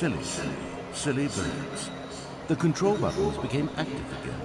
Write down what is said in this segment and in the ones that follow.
silly birds. The control buttons became active again.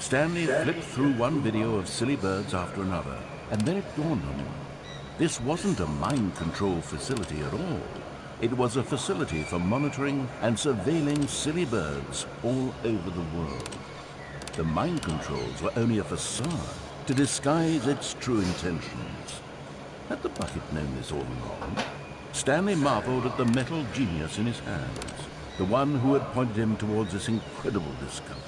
Stanley flipped through one video of silly birds after another, and then it dawned on him. This wasn't a mind control facility at all. It was a facility for monitoring and surveilling silly birds all over the world. The mind controls were only a facade to disguise its true intentions. Had the bucket known this all along? Stanley marveled at the metal genius in his hands, the one who had pointed him towards this incredible discovery.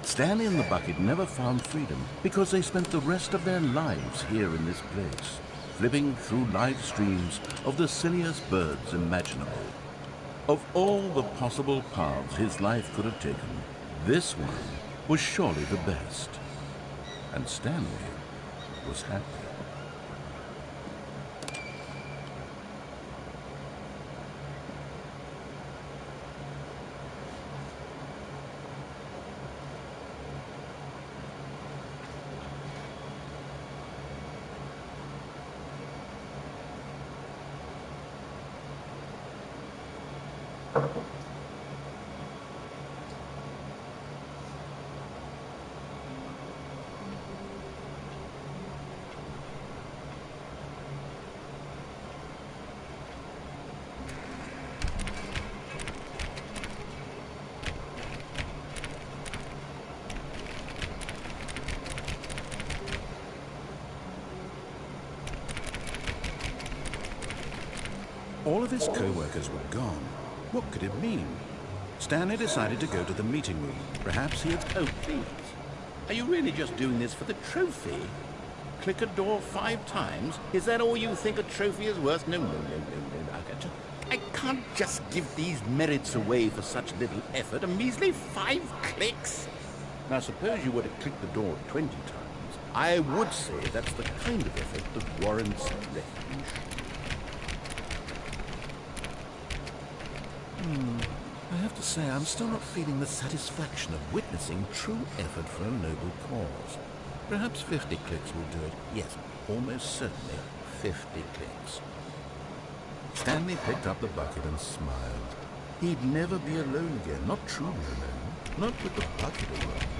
Stanley and the bucket never found freedom because they spent the rest of their lives here in this place, flipping through live streams of the silliest birds imaginable. Of all the possible paths his life could have taken, this one was surely the best. And Stanley was happy. All of his co-workers were gone. What could it mean? Stanley decided to go to the meeting room. Perhaps he had... Oh, please. Are you really just doing this for the trophy? Click a door 5 times? Is that all you think a trophy is worth? No. I can't just give these merits away for such little effort. A measly 5 clicks. Now, suppose you were to click the door 20 times. I would say that's the kind of effort that warrants recognition. I have to say, I'm still not feeling the satisfaction of witnessing true effort for a noble cause. Perhaps 50 clicks will do it. Yes, almost certainly 50 clicks. Stanley picked up the bucket and smiled. He'd never be alone again, not truly alone, not with the bucket alone.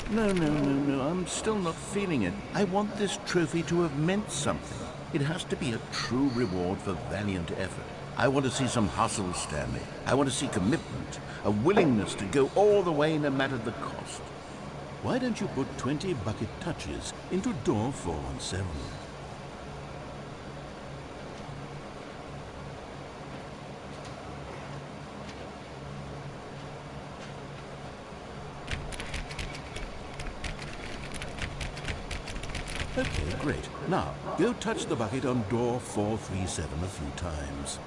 No, I'm still not feeling it. I want this trophy to have meant something. It has to be a true reward for valiant effort. I want to see some hustle, Stanley. I want to see commitment, a willingness to go all the way no matter the cost. Why don't you put 20 bucket touches into door 417? Okay, great. Now, go touch the bucket on door 437 a few times.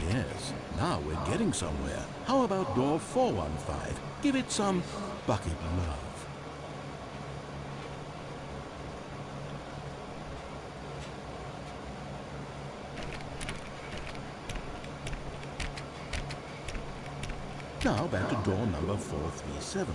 Yes, now we're getting somewhere. How about door 415? Give it some bucket love. Now back to door number 437.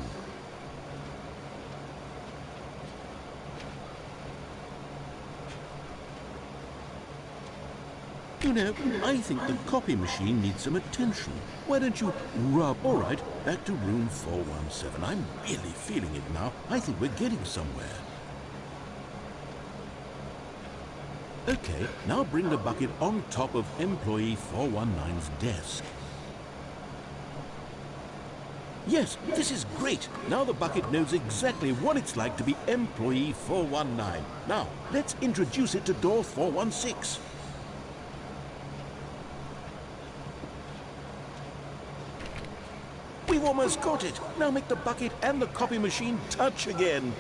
You know, I think the copy machine needs some attention. Why don't you rub... All right, back to room 417. I'm really feeling it now. I think we're getting somewhere. Okay, now bring the bucket on top of employee 419's desk. Yes, this is great. Now the bucket knows exactly what it's like to be employee 419. Now, let's introduce it to door 416. We've almost got it. Now make the bucket and the copy machine touch again.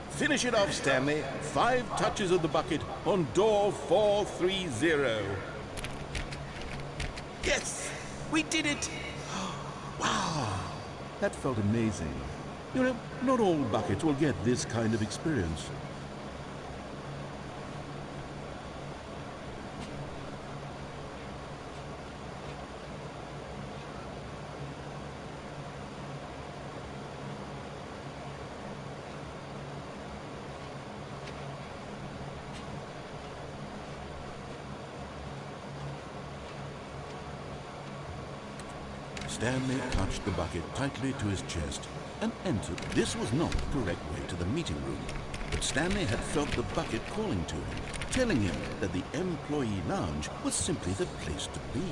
Finish it off, Stanley. 5 touches of the bucket on door 430. Yes, we did it. Wow, that felt amazing. You know, not all buckets will get this kind of experience. Stanley clutched the bucket tightly to his chest and entered. This was not the correct way to the meeting room, but Stanley had felt the bucket calling to him, telling him that the employee lounge was simply the place to be.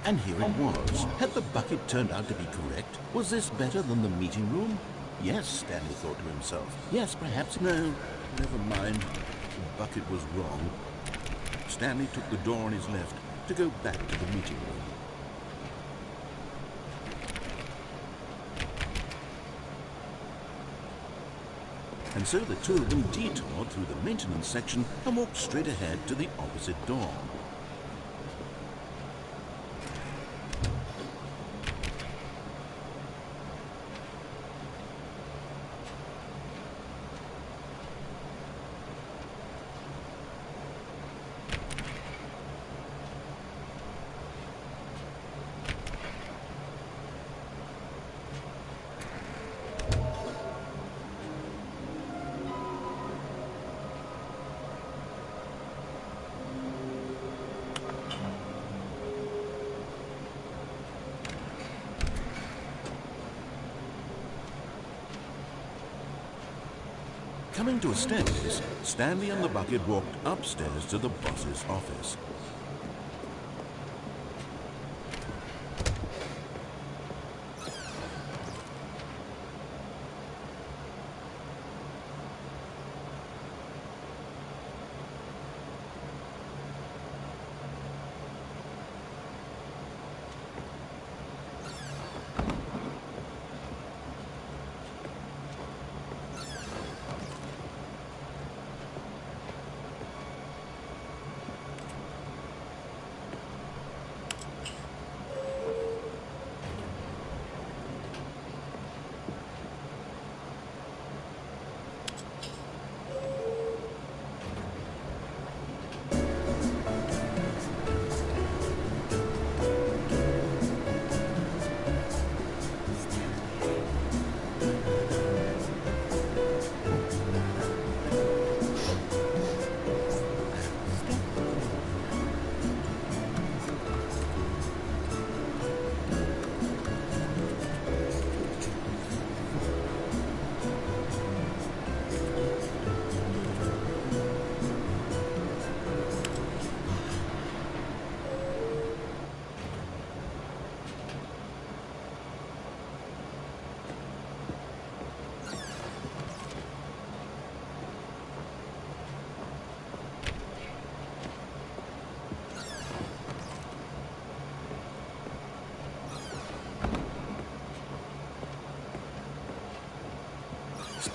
And here it was. Had the bucket turned out to be correct? Was this better than the meeting room? Yes, Stanley thought to himself. Yes, perhaps. No, never mind. The bucket was wrong. Stanley took the door on his left to go back to the meeting room. And so the two of them detoured through the maintenance section and walked straight ahead to the opposite door. Coming to a staircase, Stanley and the bucket walked upstairs to the boss's office.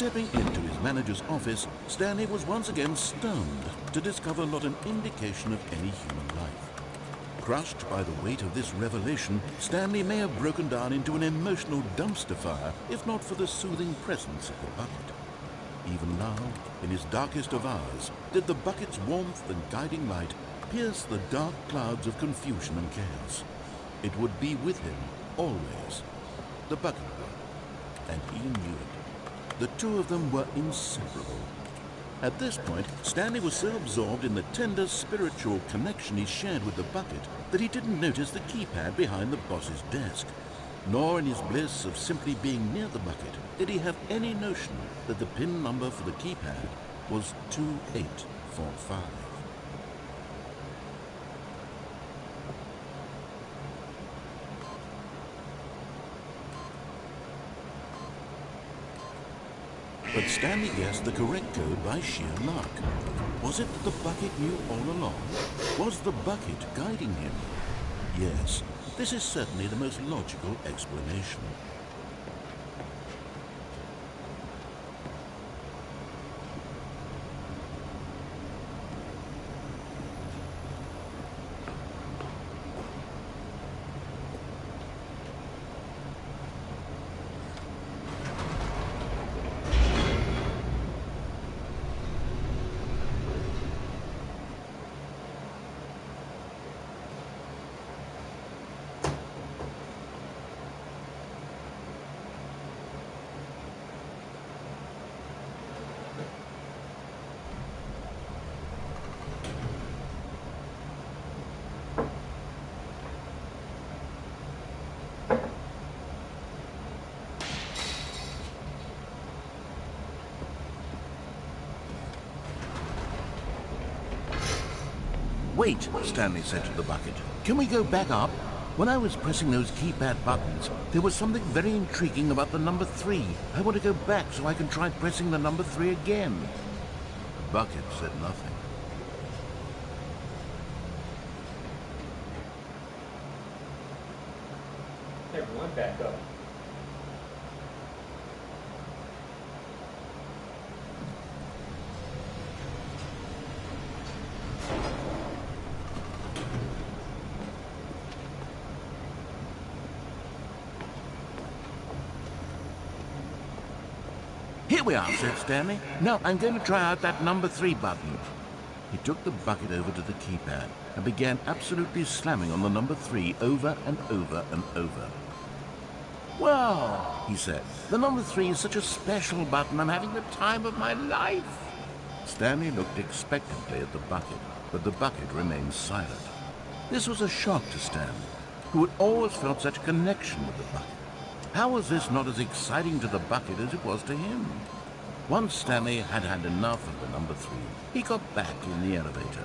Stepping into his manager's office, Stanley was once again stunned to discover not an indication of any human life. Crushed by the weight of this revelation, Stanley may have broken down into an emotional dumpster fire if not for the soothing presence of the bucket. Even now, in his darkest of hours, did the bucket's warmth and guiding light pierce the dark clouds of confusion and chaos. It would be with him, always. The bucket would, and he knew it. The two of them were inseparable. At this point, Stanley was so absorbed in the tender spiritual connection he shared with the bucket that he didn't notice the keypad behind the boss's desk. Nor in his bliss of simply being near the bucket did he have any notion that the PIN number for the keypad was 2845. But Stanley guessed the correct code by sheer luck. Was it that the bucket knew all along? Was the bucket guiding him? Yes, this is certainly the most logical explanation. Wait, Stanley said to the bucket. Can we go back up? When I was pressing those keypad buttons, there was something very intriguing about the number 3. I want to go back so I can try pressing the number 3 again. The bucket said nothing. Everyone back up. Here we are, said Stanley. Now I'm going to try out that number 3 button. He took the bucket over to the keypad and began absolutely slamming on the number 3 over and over and over. Well, he said, the number 3 is such a special button. I'm having the time of my life. Stanley looked expectantly at the bucket, but the bucket remained silent. This was a shock to Stanley, who had always felt such a connection with the bucket. How was this not as exciting to the bucket as it was to him? Once Stanley had had enough of the number 3, he got back in the elevator.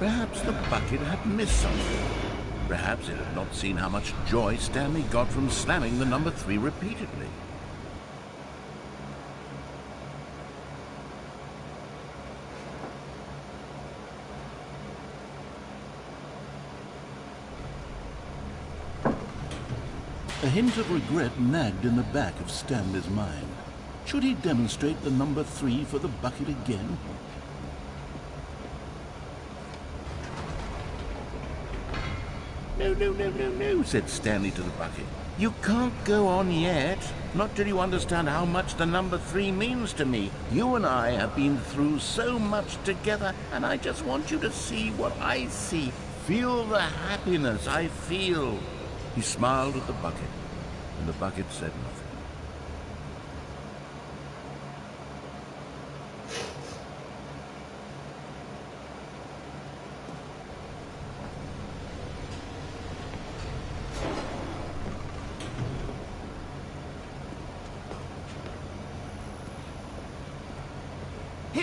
Perhaps the bucket had missed something. Perhaps it had not seen how much joy Stanley got from slamming the number 3 repeatedly. A hint of regret nagged in the back of Stanley's mind. Should he demonstrate the number 3 for the bucket again? No, said Stanley to the bucket. You can't go on yet. Not till you understand how much the number 3 means to me. You and I have been through so much together, and I just want you to see what I see. Feel the happiness I feel. He smiled at the bucket, and the bucket said nothing.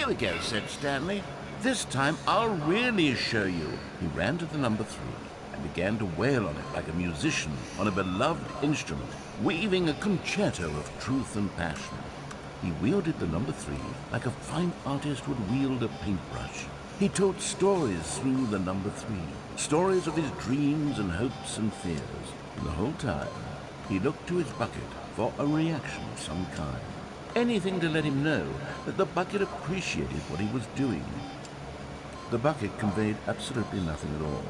Here we go, said Stanley. This time I'll really show you. He ran to the number 3 and began to wail on it like a musician on a beloved instrument, weaving a concerto of truth and passion. He wielded the number 3 like a fine artist would wield a paintbrush. He told stories through the number 3, stories of his dreams and hopes and fears. And the whole time, he looked to his bucket for a reaction of some kind. Anything to let him know that the bucket appreciated what he was doing. The bucket conveyed absolutely nothing at all,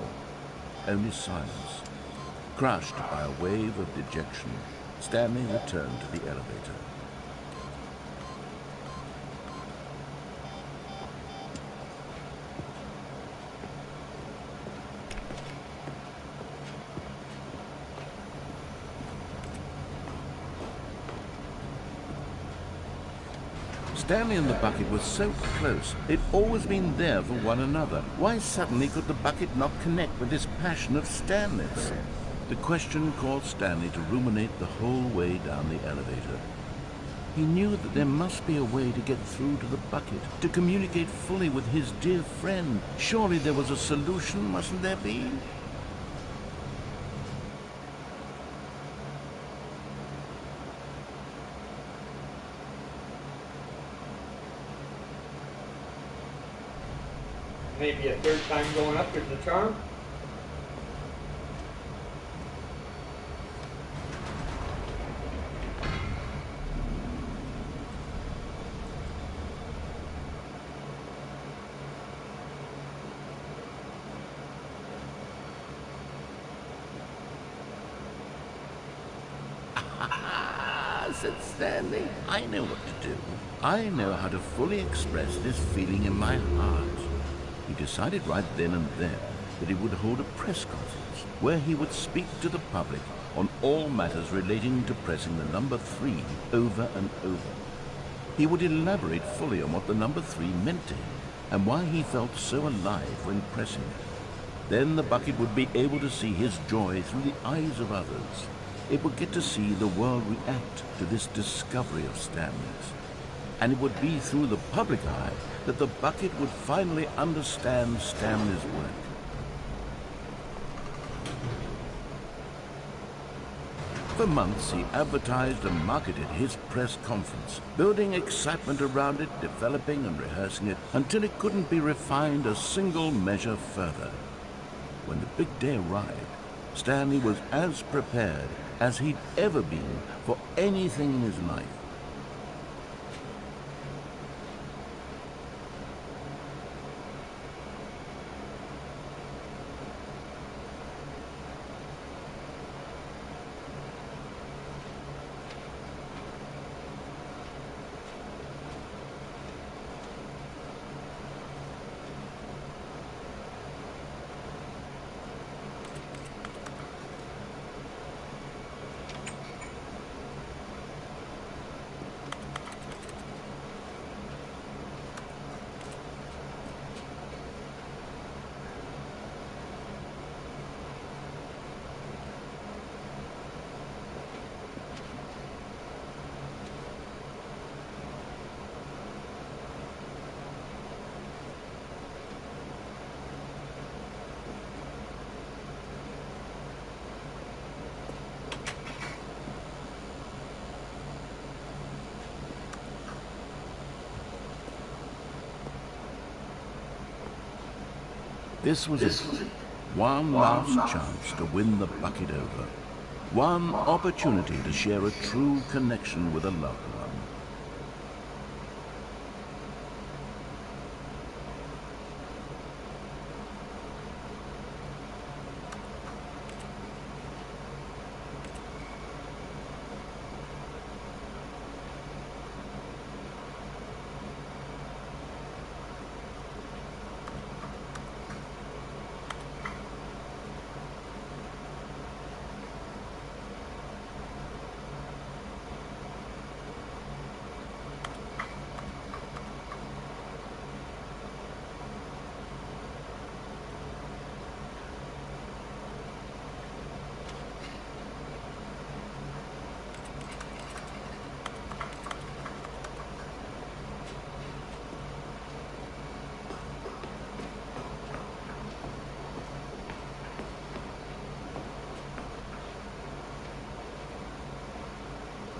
only silence. Crushed by a wave of dejection, Stanley returned to the elevator. Stanley and the bucket were so close. They'd always been there for one another. Why suddenly could the bucket not connect with this passion of Stanley's? The question caused Stanley to ruminate the whole way down the elevator. He knew that there must be a way to get through to the bucket, to communicate fully with his dear friend. Surely there was a solution, mustn't there be? Maybe a third time going up is the charm. Said Stanley. I know what to do. I know how to fully express this feeling in my heart. He decided right then and there that he would hold a press conference where he would speak to the public on all matters relating to pressing the number 3 over and over. He would elaborate fully on what the number 3 meant to him and why he felt so alive when pressing it. Then the bucket would be able to see his joy through the eyes of others. It would get to see the world react to this discovery of Stanley's. And it would be through the public eye that the bucket would finally understand Stanley's work. For months, he advertised and marketed his press conference, building excitement around it, developing and rehearsing it, until it couldn't be refined a single measure further. When the big day arrived, Stanley was as prepared as he'd ever been for anything in his life. This was it. One last chance to win the bucket over. One opportunity to share a true connection with a loved one.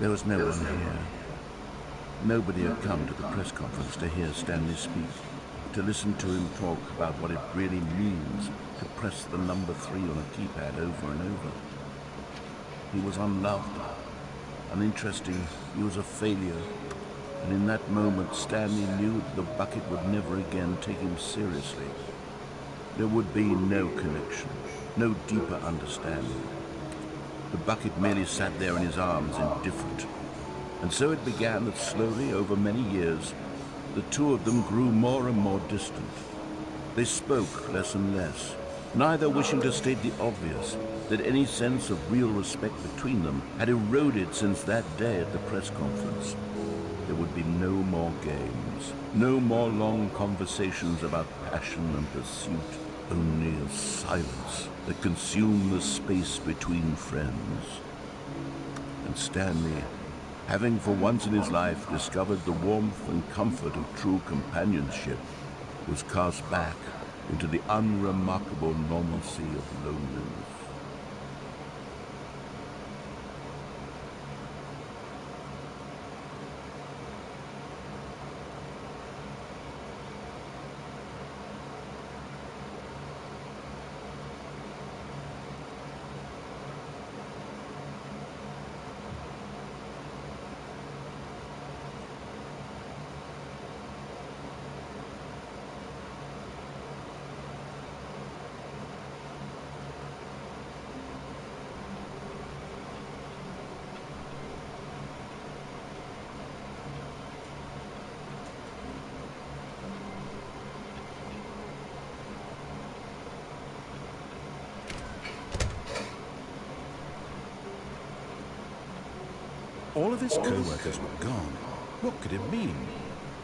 There was no one here. Nobody had come to the press conference to hear Stanley speak, to listen to him talk about what it really means to press the number 3 on a keypad over and over. He was unloved, uninteresting, he was a failure, and in that moment Stanley knew that the bucket would never again take him seriously. There would be no connection, no deeper understanding. The bucket merely sat there in his arms, indifferent. And so it began that slowly, over many years, the two of them grew more and more distant. They spoke less and less, neither wishing to state the obvious, that any sense of real respect between them had eroded since that day at the press conference. There would be no more games, no more long conversations about passion and pursuit, only a silence that consumed the space between friends. And Stanley, having for once in his life discovered the warmth and comfort of true companionship, was cast back into the unremarkable normalcy of loneliness. All of his co-workers were gone. What could it mean?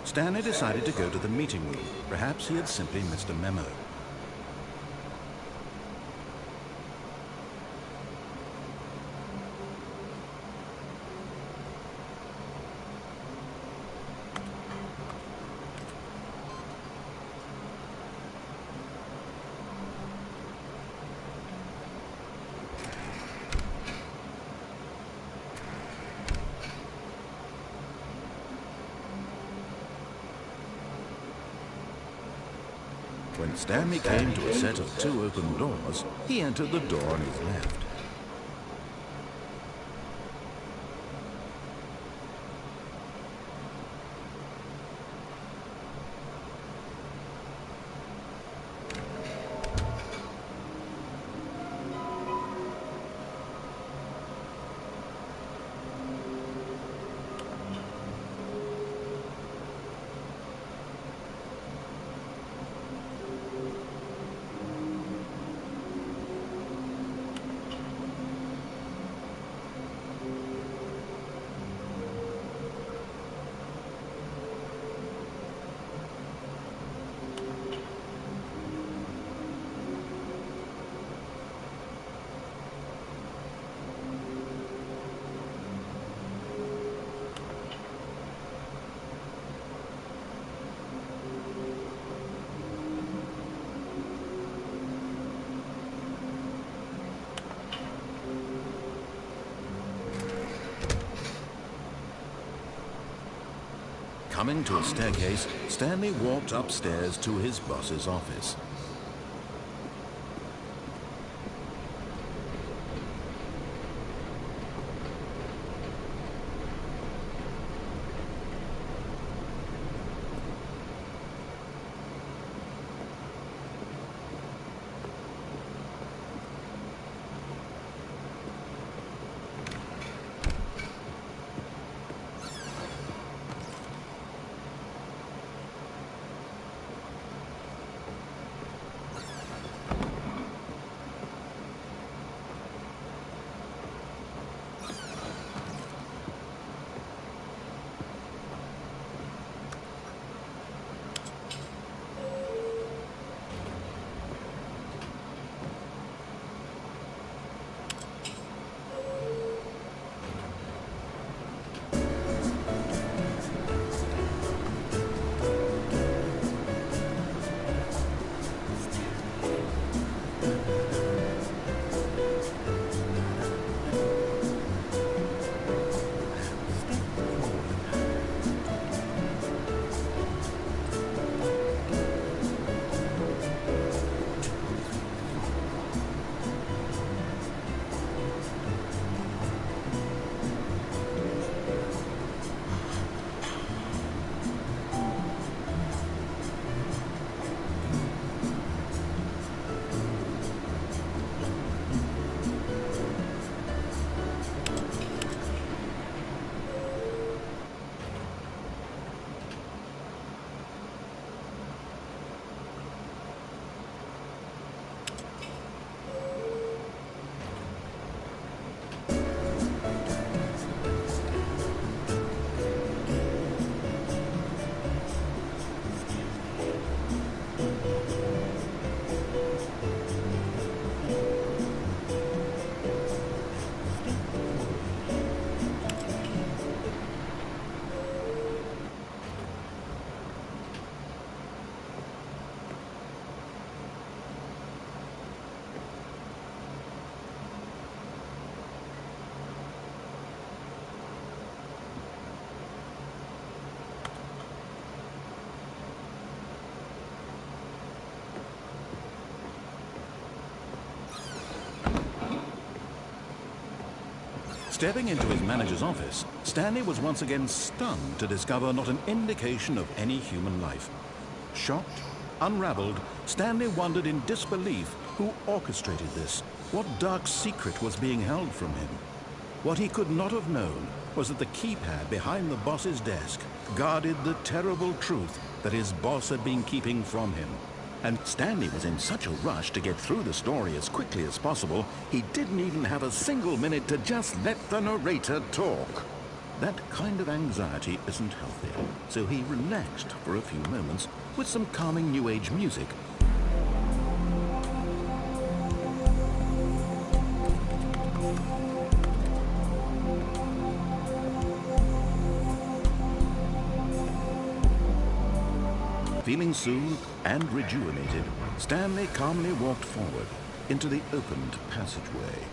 Stanley decided to go to the meeting room. Perhaps he had simply missed a memo. When Stanley came to a set of 2 open doors, he entered the door on his left. Coming to a staircase, Stanley walked upstairs to his boss's office. Stepping into his manager's office, Stanley was once again stunned to discover not an indication of any human life. Shocked, unraveled, Stanley wondered in disbelief who orchestrated this, what dark secret was being held from him. What he could not have known was that the keypad behind the boss's desk guarded the terrible truth that his boss had been keeping from him. And Stanley was in such a rush to get through the story as quickly as possible, he didn't even have a single minute to just let the narrator talk. That kind of anxiety isn't healthy, so he relaxed for a few moments with some calming New Age music. Feeling soothed and rejuvenated, Stanley calmly walked forward into the opened passageway.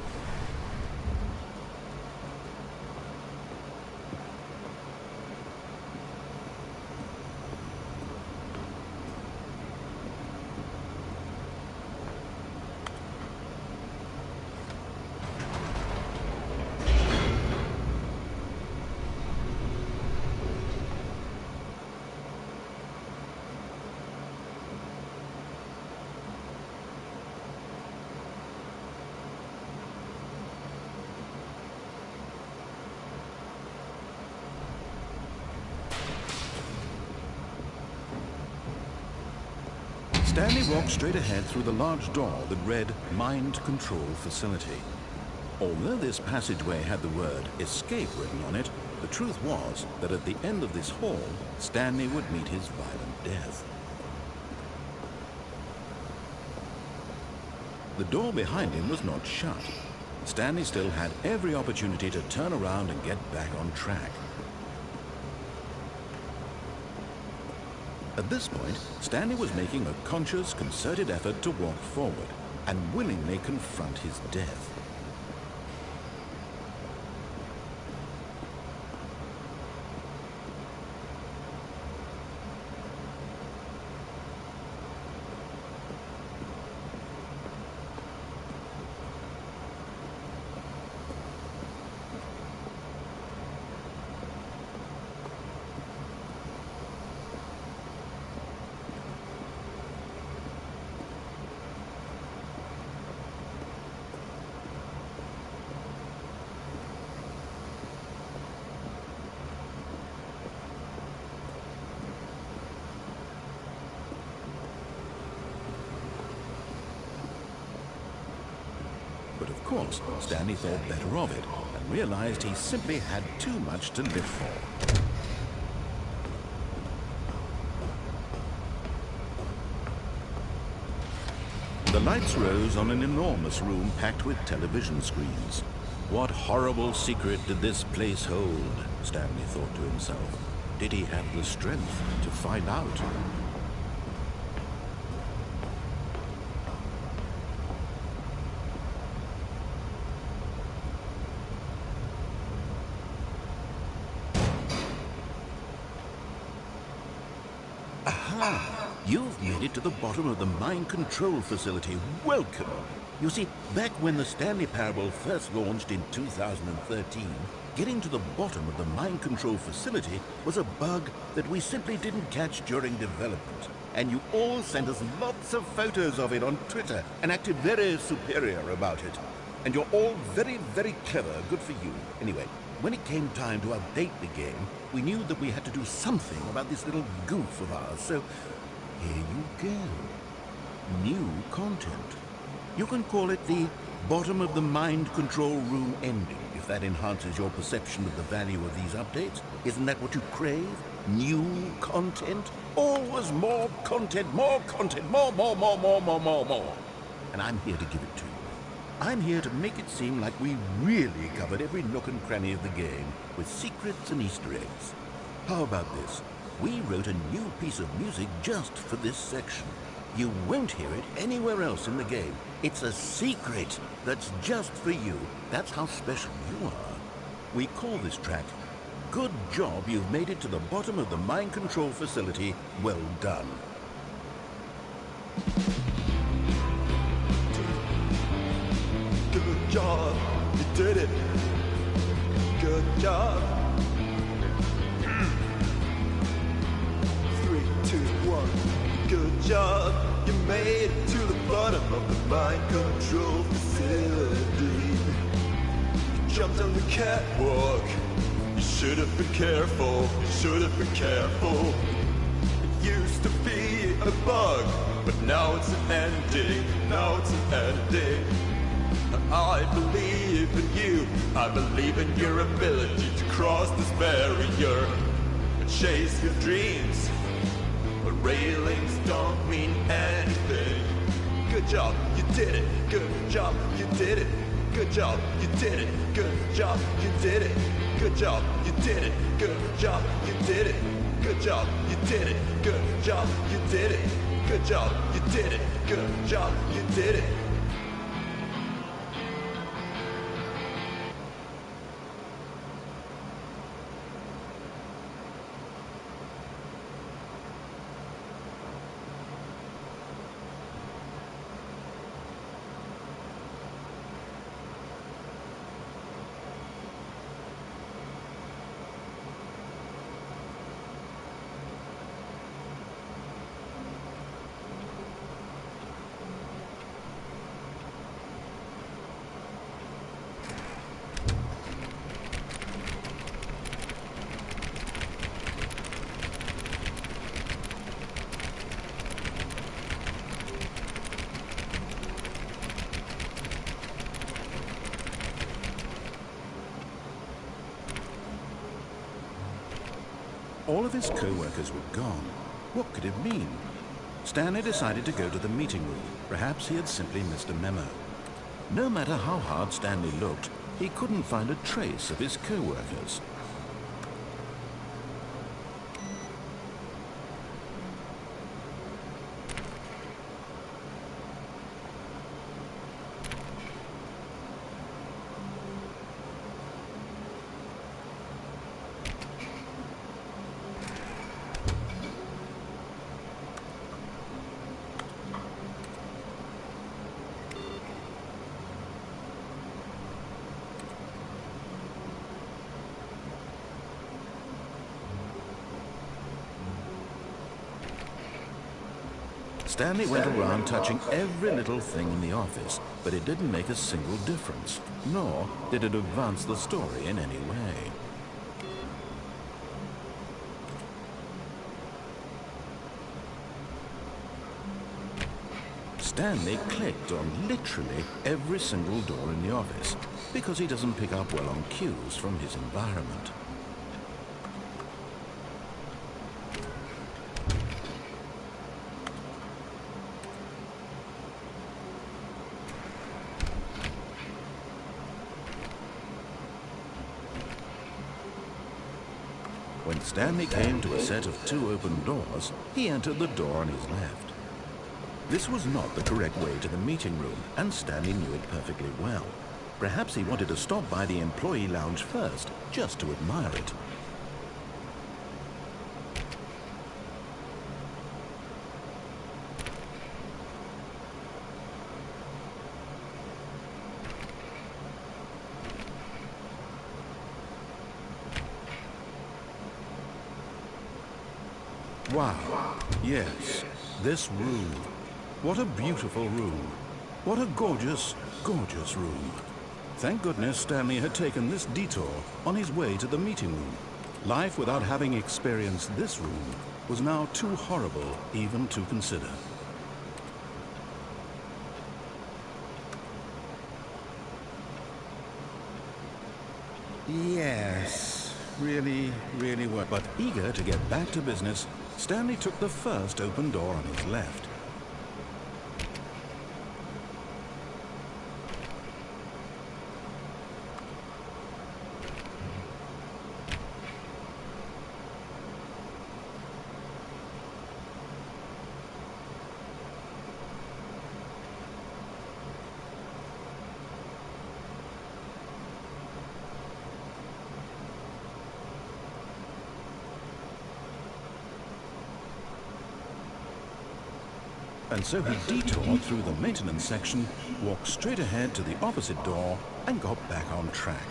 Stanley walked straight ahead through the large door that read Mind Control Facility. Although this passageway had the word escape written on it, the truth was that at the end of this hall, Stanley would meet his violent death. The door behind him was not shut. Stanley still had every opportunity to turn around and get back on track. At this point, Stanley was making a conscious, concerted effort to walk forward and willingly confront his death. But of course, Stanley thought better of it and realized he simply had too much to live for. The lights rose on an enormous room packed with television screens. What horrible secret did this place hold? Stanley thought to himself. Did he have the strength to find out? You've made it to the bottom of the mind control facility. Welcome. You see, back when the Stanley Parable first launched in 2013, getting to the bottom of the mind control facility was a bug that we simply didn't catch during development. And you all sent us lots of photos of it on Twitter and acted very superior about it. And you're all very, very clever. Good for you. Anyway, when it came time to update the game, we knew that we had to do something about this little goof of ours, so here you go. New content. You can call it the bottom of the mind control room ending, if that enhances your perception of the value of these updates. Isn't that what you crave? New content? Always more content, more, more. And I'm here to give it to you. I'm here to make it seem like we really covered every nook and cranny of the game, with secrets and Easter eggs. How about this? We wrote a new piece of music just for this section. You won't hear it anywhere else in the game. It's a secret that's just for you. That's how special you are. We call this track, Good Job You've Made It to the Bottom of the Mind Control Facility. Well done. Good job, you did it. good job. 3, 2, 1. Good job. You made it to the bottom of the mind control facility. You jumped on the catwalk. You should have been careful. You should have been careful. It used to be a bug, but now it's an ending. Now it's an ending. I believe in you. I believe in your ability to cross this barrier and chase your dreams. But railings don't mean anything. Good job, you did it. Good job, you did it. Good job, you did it. Good job, you did it. Good job, you did it. Good job, you did it. Good job, you did it. Good job, you did it. Good job, you did it. Good job, you did it. All of his co-workers were gone. What could it mean? Stanley decided to go to the meeting room. Perhaps he had simply missed a memo. No matter how hard Stanley looked, he couldn't find a trace of his co-workers. Stanley went around touching every little thing in the office, but it didn't make a single difference, nor did it advance the story in any way. Stanley clicked on literally every single door in the office, because he doesn't pick up well on cues from his environment. When Stanley came to a set of 2 open doors, he entered the door on his left. This was not the correct way to the meeting room, and Stanley knew it perfectly well. Perhaps he wanted to stop by the employee lounge first, just to admire it. Wow, yes, this room. What a beautiful room. What a gorgeous, gorgeous room. Thank goodness Stanley had taken this detour on his way to the meeting room. Life without having experienced this room was now too horrible even to consider. Yes, really were. But eager to get back to business, Stanley took the first open door on his left. And so he detoured through the maintenance section, walked straight ahead to the opposite door, and got back on track.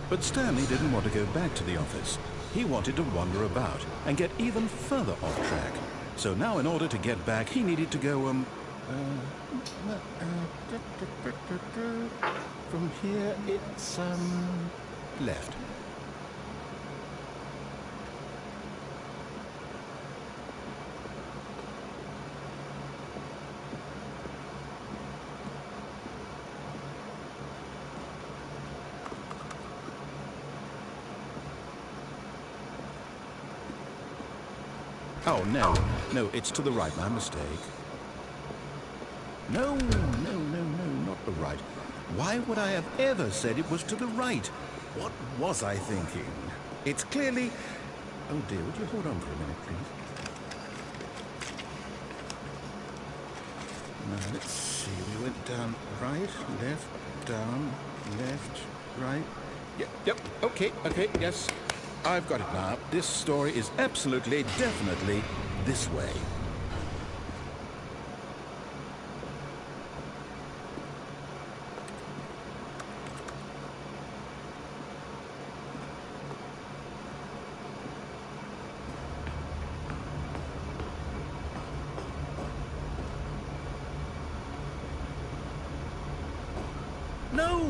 But Stanley didn't want to go back to the office. He wanted to wander about and get even further off track. So now in order to get back, he needed to go, from here it's, left. Oh, no, it's to the right, my mistake. No, not the right. Why would I have ever said it was to the right? What was I thinking? It's clearly... Oh dear, would you hold on for a minute, please? Now, let's see, we went down right, left, down, left, right. Yep, okay, yes. I've got it now. This story is absolutely, definitely this way. No.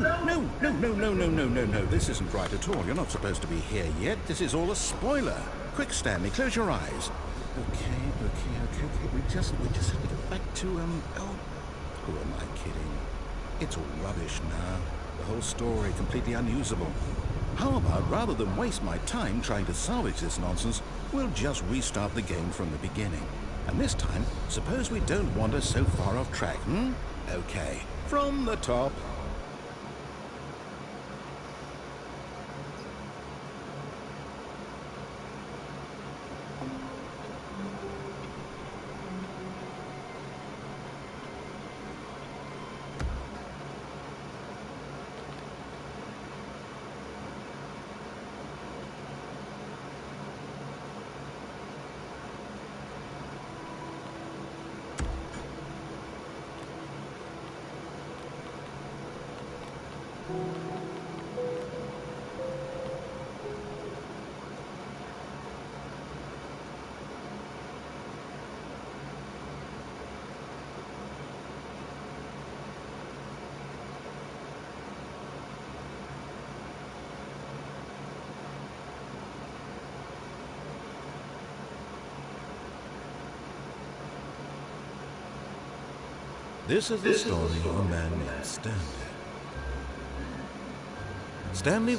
This isn't right at all. You're not supposed to be here yet. This is all a spoiler. Quick, Stanley, close your eyes. Okay. We just have to get back to, who am I kidding? It's all rubbish now. The whole story completely unusable. How about, rather than waste my time trying to salvage this nonsense, we'll just restart the game from the beginning. And this time, suppose we don't wander so far off track, Okay, from the top. This is the story of a man named Stanley. Stanley